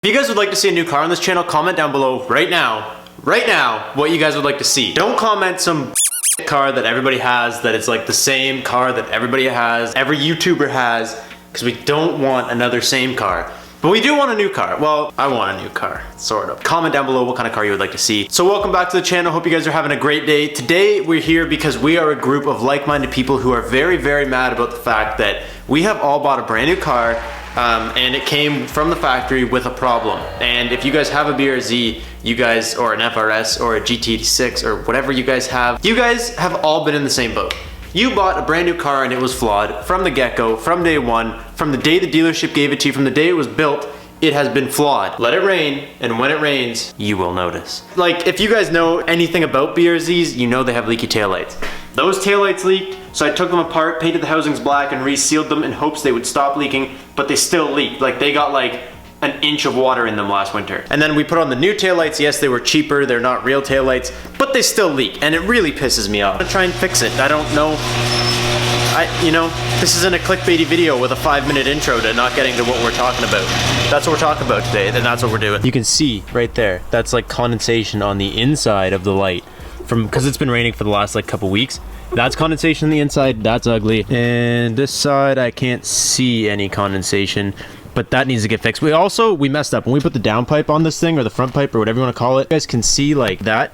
If you guys would like to see a new car on this channel, comment down below right now, what you guys would like to see. Don't comment some car that everybody has, that it's like the same car that everybody has, every YouTuber has, because we don't want another same car. But we do want a new car. Well, I want a new car, sort of. Comment down below what kind of car you would like to see. So welcome back to the channel. Hope you guys are having a great day. Today, we're here because we are a group of like-minded people who are very, very mad about the fact that we have all bought a brand new car and it came from the factory with a problem. And if you guys have a BRZ, you guys, or an FRS, or a GT86, or whatever you guys have all been in the same boat. You bought a brand new car and it was flawed from the get-go, from day one, from the day the dealership gave it to you, from the day it was built, it has been flawed. Let it rain, and when it rains, you will notice. Like, if you guys know anything about BRZs, you know they have leaky taillights. Those taillights leaked, so I took them apart, painted the housings black, and resealed them in hopes they would stop leaking, but they still leaked. Like, they got like an inch of water in them last winter. And then we put on the new taillights. Yes, they were cheaper, they're not real taillights, but they still leak, and it really pisses me off. I'm gonna try and fix it. I don't know. You know, this isn't a clickbaity video with a 5-minute intro to not getting to what we're talking about. That's what we're talking about today, and that's what we're doing. You can see right there, that's like condensation on the inside of the light because it's been raining for the last like couple weeks. That's condensation on the inside, that's ugly. And this side, I can't see any condensation, but that needs to get fixed. We messed up when we put the downpipe on this thing, or the front pipe, or whatever you want to call it. You guys can see like that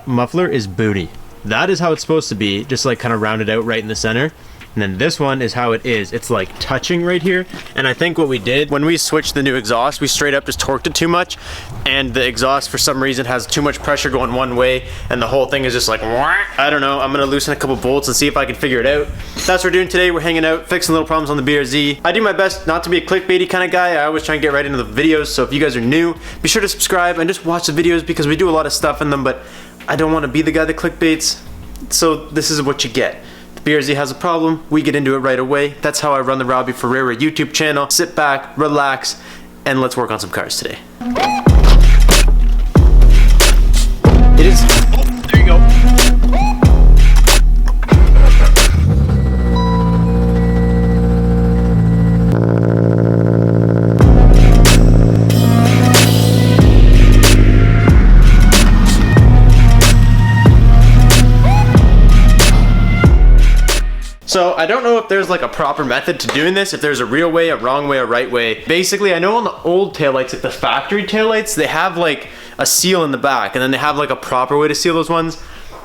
muffler is booty. That is how it's supposed to be, just like kind of rounded out right in the center. And then this one is how it is. It's like touching right here. And I think what we did, when we switched the new exhaust, we straight up just torqued it too much. And the exhaust, for some reason, has too much pressure going one way. And the whole thing is just like, I don't know. I'm going to loosen a couple bolts and see if I can figure it out. That's what we're doing today. We're hanging out, fixing little problems on the BRZ. I do my best not to be a clickbaity kind of guy. I always try and get right into the videos. So if you guys are new, be sure to subscribe and just watch the videos because we do a lot of stuff in them. But I don't want to be the guy that clickbaits. So this is what you get. BRZ has a problem, we get into it right away. That's how I run the Robbie Ferreira YouTube channel. Sit back, relax, and let's work on some cars today. It is, oh, there you go. So I don't know if there's like a proper method to doing this, if there's a real way, a wrong way, a right way. Basically, I know on the old taillights, like the factory taillights, they have like a seal in the back, and then they have like a proper way to seal those ones.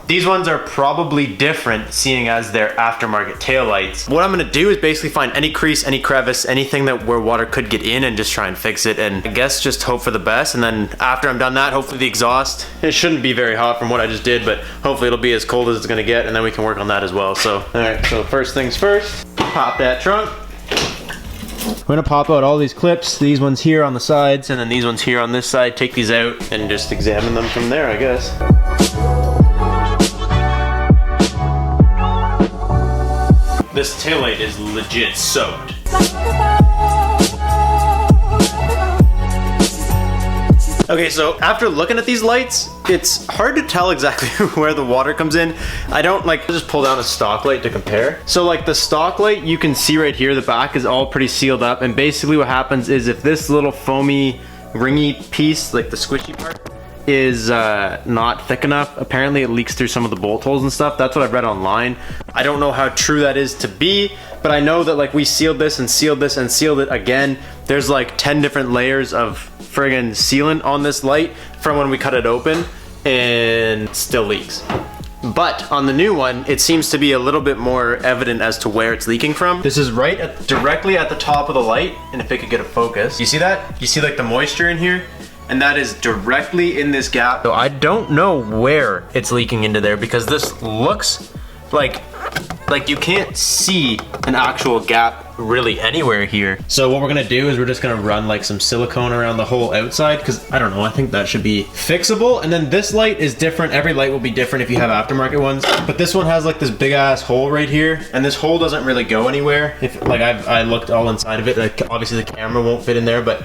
These ones are probably different, seeing as they're aftermarket taillights. What I'm gonna do is basically find any crease, any crevice, anything that where water could get in, and just try and fix it, and I guess just hope for the best. And then after I'm done that, hopefully the exhaust, it shouldn't be very hot from what I just did, but hopefully it'll be as cold as it's gonna get, and then we can work on that as well. So, all right, so first things first, pop that trunk. We're gonna pop out all these clips, these ones here on the sides, and then these ones here on this side. Take these out and just examine them from there, I guess. This taillight is legit soaked. Okay, so after looking at these lights, it's hard to tell exactly where the water comes in. I don't like just pull down a stock light to compare. So like the stock light, you can see right here, the back is all pretty sealed up. And basically what happens is if this little foamy, ringy piece, like the squishy part, is not thick enough, apparently it leaks through some of the bolt holes and stuff. That's what I've read online. I don't know how true that is to be, but I know that like we sealed this and sealed this and sealed it again. There's like 10 different layers of friggin' sealant on this light from when we cut it open, and it still leaks. But on the new one, it seems to be a little bit more evident as to where it's leaking from. This is directly at the top of the light, and if it could get a focus. You see that? You see like the moisture in here? And that is directly in this gap. So I don't know where it's leaking into there because this looks like you can't see an actual gap really anywhere here. So what we're gonna do is we're just gonna run like some silicone around the whole outside, because I don't know, I think that should be fixable. And then this light is different. Every light will be different if you have aftermarket ones, but this one has like this big ass hole right here, and this hole doesn't really go anywhere. If like I looked all inside of it, like obviously the camera won't fit in there, but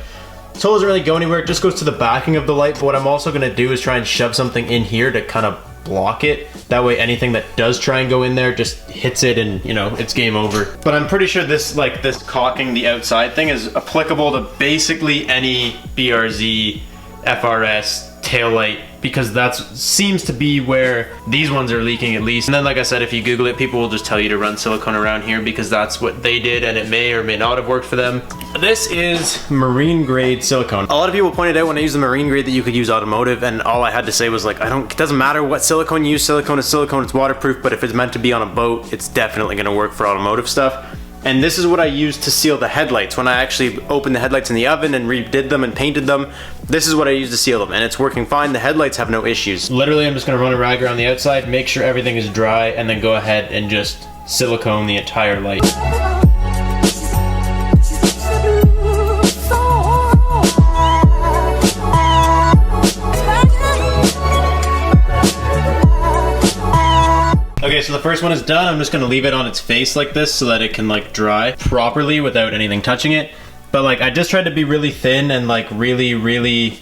this hole doesn't really go anywhere. It just goes to the backing of the light. But what I'm also gonna do is try and shove something in here to kind of block it. That way anything that does try and go in there just hits it and, you know, it's game over. But I'm pretty sure this, like this caulking the outside thing is applicable to basically any BRZ, FRS, taillight, because that seems to be where these ones are leaking at least. And then like I said, if you Google it, people will just tell you to run silicone around here because that's what they did and it may or may not have worked for them. This is marine grade silicone. A lot of people pointed out when I used the marine grade that you could use automotive, and all I had to say was like, it doesn't matter what silicone you use, silicone is silicone, it's waterproof, but if it's meant to be on a boat, it's definitely gonna work for automotive stuff. And this is what I used to seal the headlights. When I actually opened the headlights in the oven and redid them and painted them, this is what I used to seal them, and it's working fine. The headlights have no issues. Literally, I'm just gonna run a rag around the outside, make sure everything is dry, and then go ahead and just silicone the entire light. Okay, so the first one is done. I'm just gonna leave it on its face like this so that it can like dry properly without anything touching it. But like, I just tried to be really thin and like really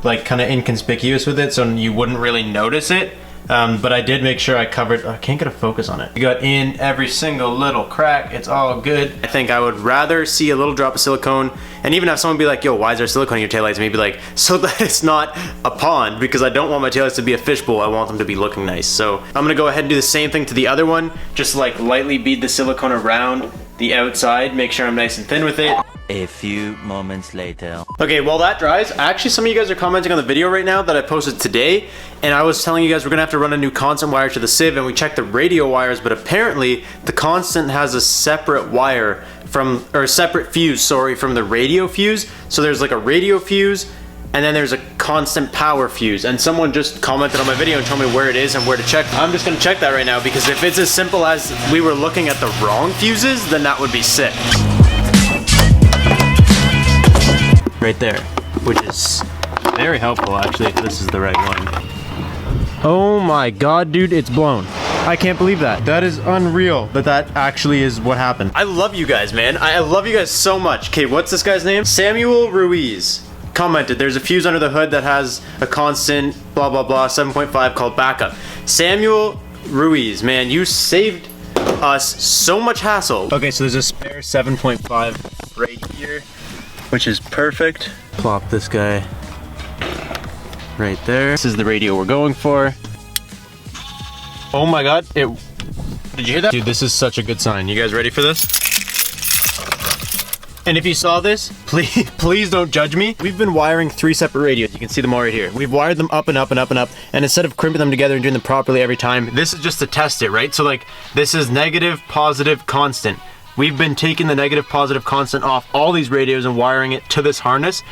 like kind of inconspicuous with it so you wouldn't really notice it. But I did make sure I covered, I can't get a focus on it. You got in every single little crack, it's all good. I think I would rather see a little drop of silicone, and even have someone be like, yo, why is there silicone in your taillights? Maybe like, so that it's not a pond, because I don't want my taillights to be a fishbowl, I want them to be looking nice. So I'm gonna go ahead and do the same thing to the other one, just like lightly bead the silicone around the outside, make sure I'm nice and thin with it. A few moments later. Okay, while that dries, actually some of you guys are commenting on the video right now that I posted today, and I was telling you guys we're gonna have to run a new constant wire to the sieve, and we checked the radio wires, but apparently the constant has a separate wire from, or a separate fuse, sorry, from the radio fuse. So there's like a radio fuse, and then there's a constant power fuse, and someone just commented on my video and told me where it is and where to check. I'm just gonna check that right now, because if it's as simple as we were looking at the wrong fuses, then that would be sick. Right there, which is very helpful actually if this is the right one. Oh my god, dude, it's blown. I can't believe that. That is unreal that that actually is what happened. I love you guys, man. I love you guys so much. Okay, what's this guy's name? Samuel Ruiz commented, there's a fuse under the hood that has a constant blah blah blah 7.5 called backup. Samuel Ruiz, man, you saved us so much hassle. Okay, so there's a spare 7.5 right here, which is perfect. Plop this guy right there. This is the radio we're going for. Oh my god, did you hear that? Dude, this is such a good sign. You guys ready for this? And if you saw this, please don't judge me. We've been wiring 3 separate radios. You can see them all right here. We've wired them up and up and up and up, and instead of crimping them together and doing them properly every time, this is just to test it, right? So like, this is negative, positive, constant. We've been taking the negative, positive, constant off all these radios and wiring it to this harness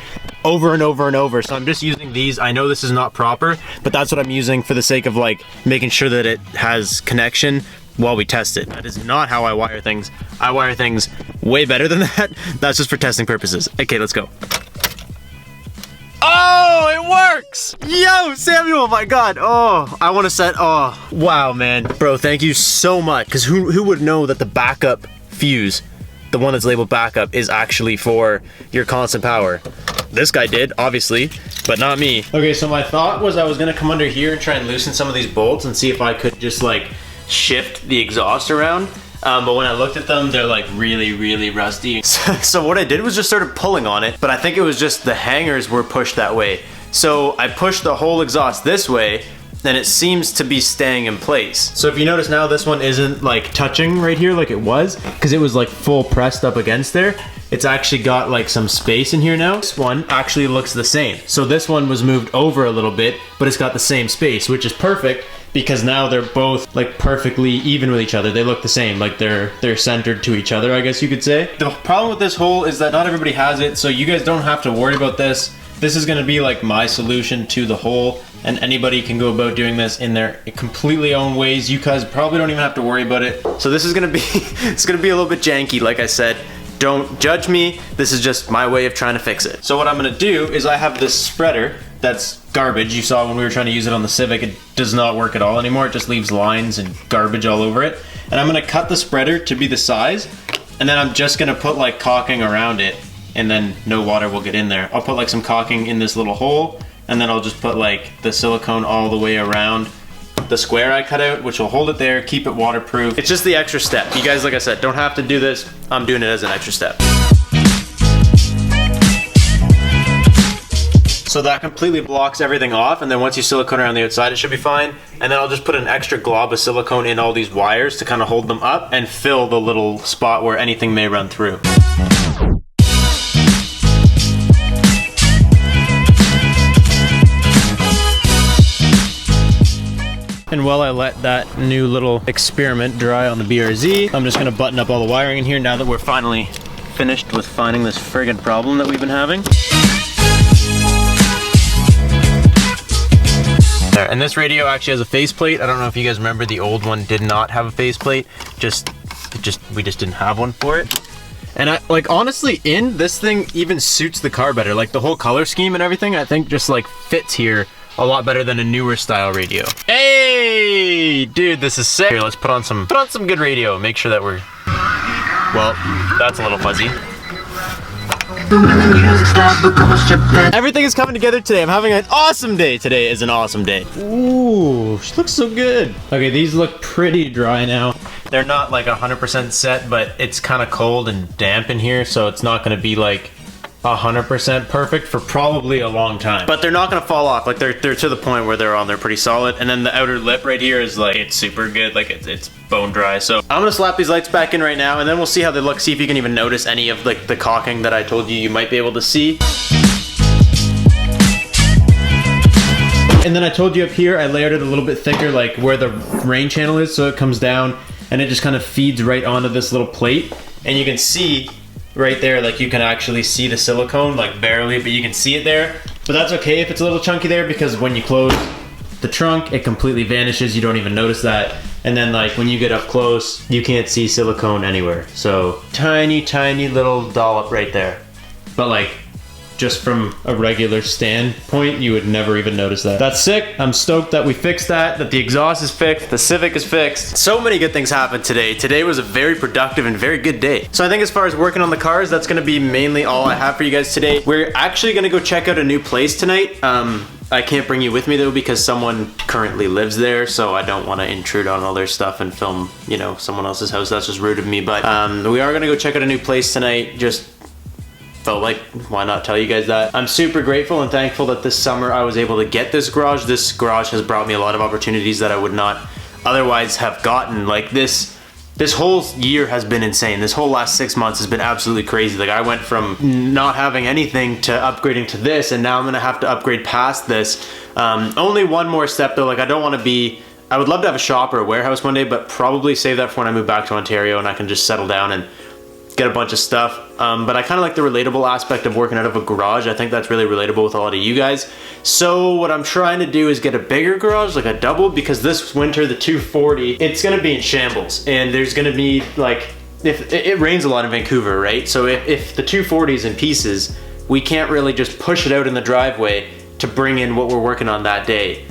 over and over and over. So I'm just using these. I know this is not proper, but that's what I'm using for the sake of like making sure that it has connection while we test it. That is not how I wire things. I wire things way better than that. That's just for testing purposes. Okay, let's go. Oh, it works! Yo, Samuel, my god. Oh, I want to set, oh, wow, man. Bro, thank you so much. Because who would know that the backup fuse, the one that's labeled backup, is actually for your constant power? This guy did, obviously, but not me. Okay, so my thought was I was gonna come under here and try and loosen some of these bolts and see if I could just like shift the exhaust around. But when I looked at them, they're like really rusty. So what I did was just started pulling on it, but I think it was just the hangers were pushed that way. So I pushed the whole exhaust this way, and it seems to be staying in place. So if you notice now, this one isn't like touching right here like it was, because it was like full pressed up against there. It's actually got like some space in here now. This one actually looks the same. So this one was moved over a little bit, but it's got the same space, which is perfect because now they're both like perfectly even with each other. They look the same, like they're centered to each other, I guess you could say. The problem with this hole is that not everybody has it, so you guys don't have to worry about this. This is gonna be like my solution to the hole, and anybody can go about doing this in their completely own ways. You guys probably don't even have to worry about it. So this is gonna be, it's gonna be a little bit janky, like I said. Don't judge me, this is just my way of trying to fix it. So what I'm gonna do is I have this spreader that's garbage. You saw when we were trying to use it on the Civic, it does not work at all anymore. It just leaves lines and garbage all over it. And I'm gonna cut the spreader to be the size, and then I'm just gonna put like caulking around it, and then no water will get in there. I'll put like some caulking in this little hole, and then I'll just put like the silicone all the way around the square I cut out, which will hold it there, keep it waterproof. It's just the extra step. You guys, like I said, don't have to do this. I'm doing it as an extra step. So that completely blocks everything off, and then once you silicone around the outside, it should be fine. And then I'll just put an extra glob of silicone in all these wires to kind of hold them up and fill the little spot where anything may run through. And while I let that new little experiment dry on the BRZ, I'm just gonna button up all the wiring in here now that we're finally finished with finding this friggin' problem that we've been having. There. And this radio actually has a faceplate. I don't know if you guys remember, the old one did not have a faceplate. We just didn't have one for it. And honestly, this thing even suits the car better. Like the whole color scheme and everything, I think just like fits here a lot better than a newer style radio. Hey, dude, this is sick. Here, let's put on some good radio. Make sure that we're, well, that's a little fuzzy. Everything is coming together today. I'm having an awesome day. Today is an awesome day. Ooh, she looks so good. Okay, these look pretty dry now. They're not like 100% set, but it's kind of cold and damp in here, so it's not going to be like 100% perfect for probably a long time. But they're not going to fall off. Like they're to the point where they're pretty solid. And then the outer lip right here is like, it's super good. Like it's bone dry. So I'm going to slap these lights back in right now, and then we'll see how they look. See if you can even notice any of like the caulking that I told you might be able to see. And then I told you up here, I layered it a little bit thicker, like where the rain channel is. So it comes down and it just kind of feeds right onto this little plate. And you can see right there, like you can actually see the silicone, like barely, but you can see it there. But that's okay if it's a little chunky there, because when you close the trunk, it completely vanishes. You don't even notice that. And then like when you get up close, you can't see silicone anywhere. So tiny, tiny little dollop right there. But like, just from a regular standpoint, you would never even notice that. That's sick. I'm stoked that we fixed that the exhaust is fixed, the Civic is fixed. So many good things happened today. Today was a very productive and very good day. So I think as far as working on the cars, that's gonna be mainly all I have for you guys today. We're actually gonna go check out a new place tonight. I can't bring you with me though, because someone currently lives there, so I don't want to intrude on all their stuff and film, you know, someone else's house. That's just rude of me. But we are gonna go check out a new place tonight. Just felt like, why not tell you guys that? I'm super grateful and thankful that this summer I was able to get this garage. This garage has brought me a lot of opportunities that I would not otherwise have gotten. Like this whole year has been insane. This whole last 6 months has been absolutely crazy. Like I went from not having anything to upgrading to this, and now I'm gonna have to upgrade past this. Only one more step though. Like I would love to have a shop or a warehouse one day, but probably save that for when I move back to Ontario and I can just settle down and get a bunch of stuff. But I kind of like the relatable aspect of working out of a garage. I think that's really relatable with a lot of you guys. So what I'm trying to do is get a bigger garage, like a double, because this winter, the 240, it's gonna be in shambles. And there's gonna be like, if it rains a lot in Vancouver, right? So if the 240 is in pieces, we can't really just push it out in the driveway to bring in what we're working on that day.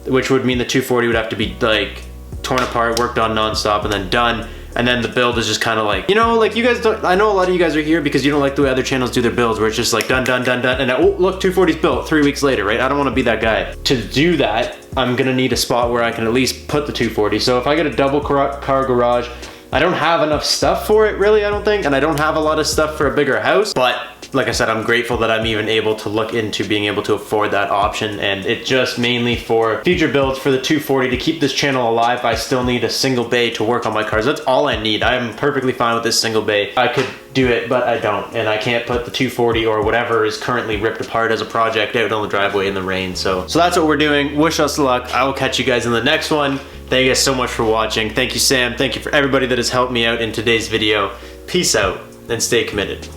Which would mean the 240 would have to be like torn apart, worked on nonstop, and then done. And then the build is just kind of like, you know, like you guys don't, I know a lot of you guys are here because you don't like the way other channels do their builds, where it's just like done, done, done, done. And oh, look, 240's built 3 weeks later, right? I don't want to be that guy. To do that, I'm going to need a spot where I can at least put the 240. So if I get a double car garage, I don't have enough stuff for it really, I don't think. And I don't have a lot of stuff for a bigger house. But like I said, I'm grateful that I'm even able to look into being able to afford that option. And it just mainly for future builds for the 240 to keep this channel alive. I still need a single bay to work on my cars. That's all I need. I'm perfectly fine with this single bay. I could do it, but I don't. And I can't put the 240 or whatever is currently ripped apart as a project out on the driveway in the rain. So that's what we're doing. Wish us luck. I will catch you guys in the next one. Thank you guys so much for watching. Thank you, Sam. Thank you for everybody that has helped me out in today's video. Peace out and stay committed.